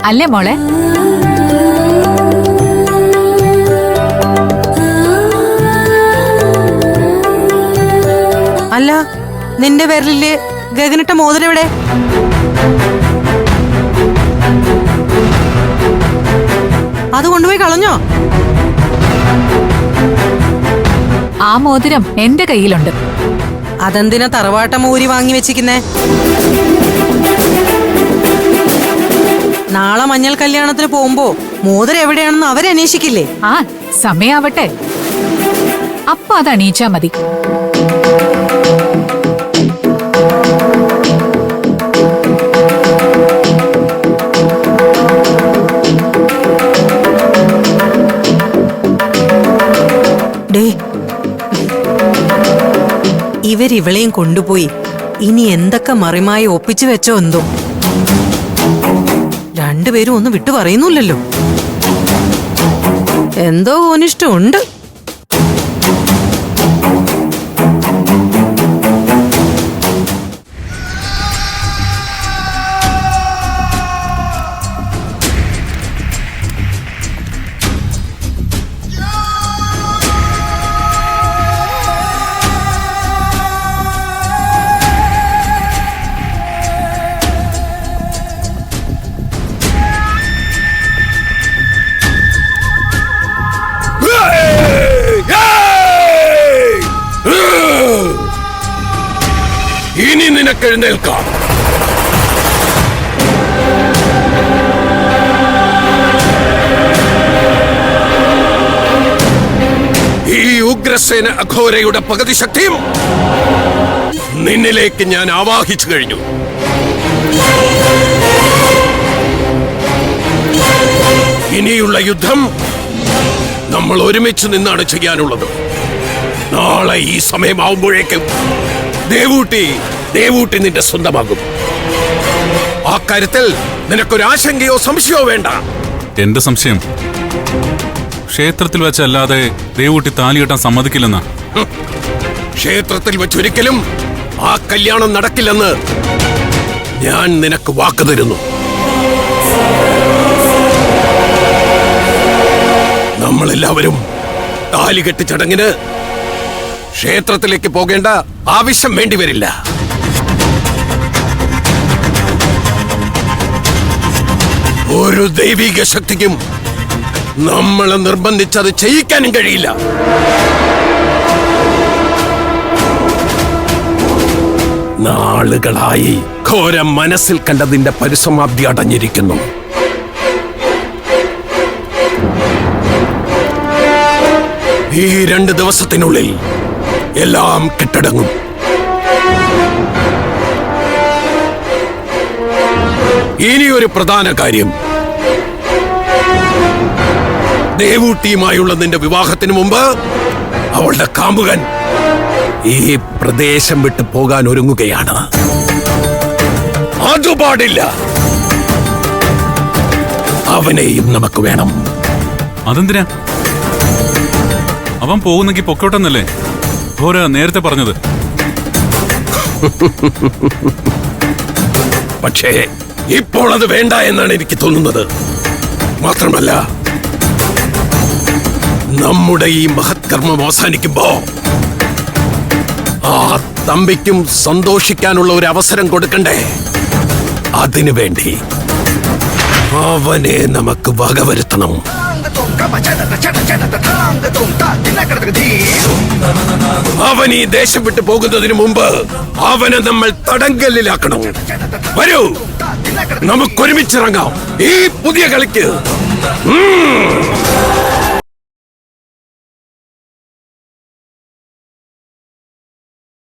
അല്ലേ മോളെ? അല്ല, നിന്റെ പേരില് ഗഗനിട്ട മോതിരം എവിടെ? അത് കൊണ്ടുപോയി കളഞ്ഞോ? ആ മോതിരം എന്റെ കയ്യിലുണ്ട്. അതെന്തിനാ തറവാട്ട മോരി വാങ്ങി വെച്ചിരിക്കുന്നേ? നാളെ മഞ്ഞൾ കല്യാണത്തിന് പോകുമ്പോ മോതിരം എവിടെയാണെന്ന് അവരന്വേഷിക്കില്ലേ? ആ സമയാവട്ടെ, അപ്പൊ അത് അണിയിച്ചാ മതി. ഇവരിവളെയും കൊണ്ടുപോയി ഇനി എന്തൊക്കെ മറിമായി ഒപ്പിച്ചു വെച്ചോ എന്തോ. രണ്ടുപേരും ഒന്നും വിട്ടു പറയുന്നില്ലല്ലോ. എന്തോ അനിഷ്ടമുണ്ട്. ഇനി നിനക്ക് എഴുന്നേൽക്കാം. ഈ ഉഗ്രസേന അഘോരയുടെ പകുതി ശക്തിയും നിന്നിലേക്ക് ഞാൻ ആവാഹിച്ചു കഴിഞ്ഞു. ഇനിയുള്ള യുദ്ധം നമ്മൾ ഒരുമിച്ച് നിന്നാണ് ചെയ്യാനുള്ളത്. നാളെ ഈ സമയമാവുമ്പോഴേക്കും ദേവൂട്ടി നിന്റെ സ്വന്തമാകും. ആ കാര്യത്തിൽ നിനക്കൊരു ആശങ്കയോ സംശയമോ വേണ്ട. എന്റെ സംശയം ക്ഷേത്രത്തിൽ വെച്ചല്ലാതെ ദേവൂട്ടി താലി കെട്ടാൻ സമ്മതിക്കില്ലെന്നാ. ക്ഷേത്രത്തിൽ വെച്ചൊരിക്കലും ആ കല്യാണം നടക്കില്ലെന്ന് ഞാൻ നിനക്ക് വാക്ക് തരുന്നു. നമ്മളെല്ലാവരും താലികെട്ട് ചടങ്ങിന് ക്ഷേത്രത്തിലേക്ക് പോകേണ്ട ആവശ്യം വേണ്ടിവരില്ല. ഒരു ദൈവിക ശക്തിക്കും നമ്മളെ നിർബന്ധിച്ചത് ചെയ്യിക്കാനും കഴിയില്ല. നാളുകളായി ഘോര മനസ്സിൽ കണ്ടതിന്റെ പരിസമാപ്തി അടഞ്ഞിരിക്കുന്നു. ഈ 2 ദിവസത്തിനുള്ളിൽ എല്ലാം കെട്ടടങ്ങും. ഇനിയൊരു പ്രധാന കാര്യം, ദേവൂട്ടിയുമായുള്ള നിന്റെ വിവാഹത്തിന് മുമ്പ് അവളുടെ കാമുകൻ ഈ പ്രദേശം വിട്ടു പോകാൻ ഒരുങ്ങുകയാണ്. അത് പാടില്ല. അവനെയും നമുക്ക് വേണം. അതെന്തിനാ? അവൻ പോകുന്നെങ്കിൽ പൊക്കോട്ടെന്നല്ലേ ഘോര നേരത്തെ പറഞ്ഞത്. പക്ഷേ ഇപ്പോൾ അത് വേണ്ട എന്നാണ് എനിക്ക് തോന്നുന്നത്. മാത്രമല്ല, നമ്മുടെ ഈ മഹത്കർമ്മം അവസാനിക്കുമ്പോ ആ തമ്പിക്കും സന്തോഷിക്കാനുള്ള ഒരു അവസരം കൊടുക്കണ്ടേ? അതിനു വേണ്ടി അവനെ നമുക്ക് വകവരുത്തണം. അവൻ ഈ ദേശം വിട്ടു പോകുന്നതിന് മുമ്പ് അവനെ നമ്മൾ തടങ്കലിലാക്കണം. വരൂ, നമുക്കൊരുമിച്ചിറങ്ങാം ഈ പുതിയ കളിക്ക്.